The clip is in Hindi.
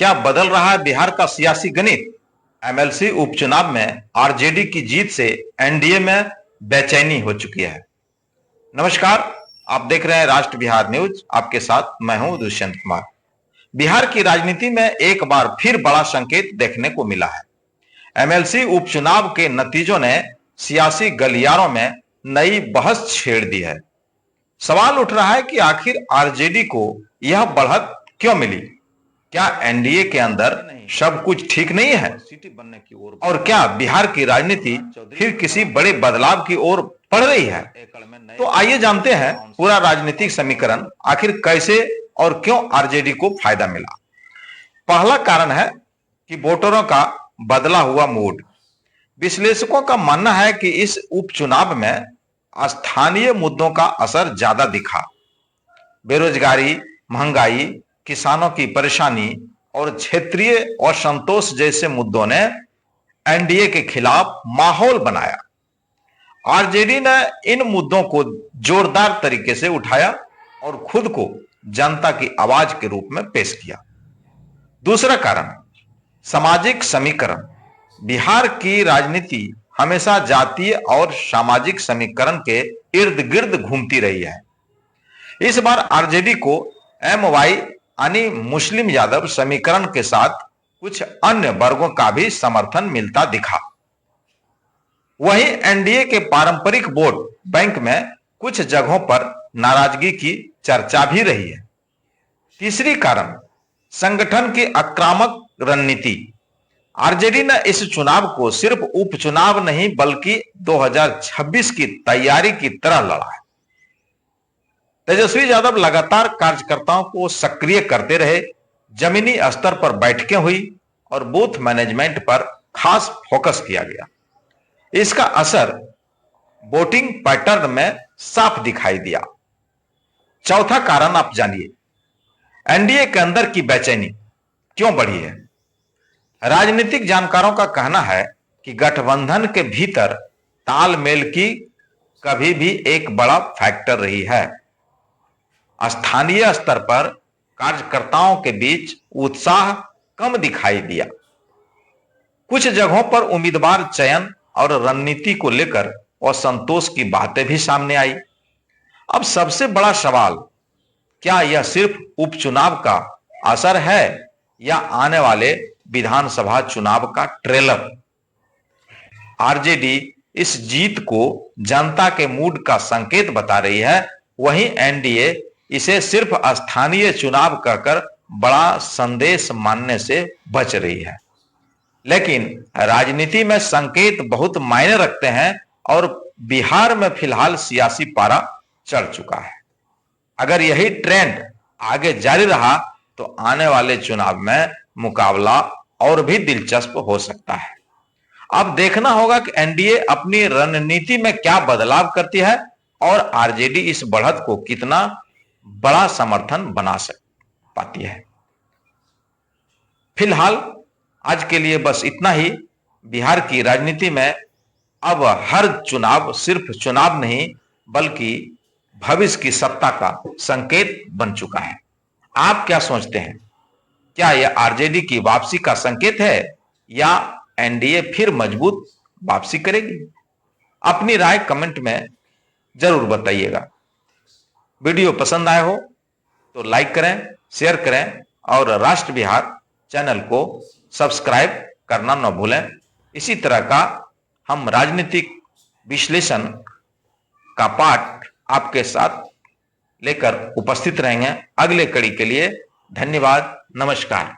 क्या बदल रहा है बिहार का सियासी गणित? एमएलसी उपचुनाव में आरजेडी की जीत से एनडीए में बेचैनी हो चुकी है। नमस्कार, आप देख रहे हैं राष्ट्र बिहार न्यूज। आपके साथ मैं हूं दुष्यंत कुमार। बिहार की राजनीति में एक बार फिर बड़ा संकेत देखने को मिला है। एमएलसी उपचुनाव के नतीजों ने सियासी गलियारों में नई बहस छेड़ दी है। सवाल उठ रहा है कि आखिर आरजेडी को यह बढ़त क्यों मिली? क्या एनडीए के अंदर सब कुछ ठीक नहीं है? और क्या बिहार की राजनीति फिर किसी बड़े बदलाव की ओर बढ़ रही है? तो आइए जानते हैं पूरा राजनीतिक समीकरण, आखिर कैसे और क्यों आरजेडी को फायदा मिला। पहला कारण है कि वोटरों का बदला हुआ मूड। विश्लेषकों का मानना है कि इस उपचुनाव में स्थानीय मुद्दों का असर ज्यादा दिखा। बेरोजगारी, महंगाई, किसानों की परेशानी और क्षेत्रीय असंतोष जैसे मुद्दों ने एनडीए के खिलाफ माहौल बनाया। आरजेडी ने इन मुद्दों को जोरदार तरीके से उठाया और खुद को जनता की आवाज के रूप में पेश किया। दूसरा कारण, सामाजिक समीकरण। बिहार की राजनीति हमेशा जातीय और सामाजिक समीकरण के इर्द गिर्द घूमती रही है। इस बार आरजेडी को एमवाई यानी मुस्लिम यादव समीकरण के साथ कुछ अन्य वर्गों का भी समर्थन मिलता दिखा। वहीं एनडीए के पारंपरिक वोट बैंक में कुछ जगहों पर नाराजगी की चर्चा भी रही है। तीसरी कारण, संगठन की आक्रामक रणनीति। आरजेडी ने इस चुनाव को सिर्फ उपचुनाव नहीं बल्कि 2026 की तैयारी की तरह लड़ा है। तेजस्वी यादव लगातार कार्यकर्ताओं को सक्रिय करते रहे, जमीनी स्तर पर बैठकें हुई और बूथ मैनेजमेंट पर खास फोकस किया गया। इसका असर वोटिंग पैटर्न में साफ दिखाई दिया। चौथा कारण आप जानिए, एनडीए के अंदर की बेचैनी क्यों बढ़ी है? राजनीतिक जानकारों का कहना है कि गठबंधन के भीतर तालमेल की कभी भी एक बड़ा फैक्टर रही है। स्थानीय स्तर पर कार्यकर्ताओं के बीच उत्साह कम दिखाई दिया। कुछ जगहों पर उम्मीदवार चयन और रणनीति को लेकर असंतोष की बातें भी सामने आई। अब सबसे बड़ा सवाल, क्या यह सिर्फ उपचुनाव का असर है या आने वाले विधानसभा चुनाव का ट्रेलर? आरजेडी इस जीत को जनता के मूड का संकेत बता रही है, वहीं एनडीए इसे सिर्फ स्थानीय चुनाव कहकर बड़ा संदेश मानने से बच रही है। लेकिन राजनीति में संकेत बहुत मायने रखते हैं और बिहार में फिलहाल सियासी पारा चढ़ चुका है। अगर यही ट्रेंड आगे जारी रहा तो आने वाले चुनाव में मुकाबला और भी दिलचस्प हो सकता है। अब देखना होगा कि एनडीए अपनी रणनीति में क्या बदलाव करती है और आरजेडी इस बढ़त को कितना बड़ा समर्थन बना पाती है। फिलहाल आज के लिए बस इतना ही। बिहार की राजनीति में अब हर चुनाव सिर्फ चुनाव नहीं बल्कि भविष्य की सत्ता का संकेत बन चुका है। आप क्या सोचते हैं? क्या यह आरजेडी की वापसी का संकेत है या एनडीए फिर मजबूत वापसी करेगी? अपनी राय कमेंट में जरूर बताइएगा। वीडियो पसंद आए हो तो लाइक करें, शेयर करें और राष्ट्र बिहार चैनल को सब्सक्राइब करना न भूलें। इसी तरह का हम राजनीतिक विश्लेषण का पाठ आपके साथ लेकर उपस्थित रहेंगे। अगले कड़ी के लिए धन्यवाद, नमस्कार।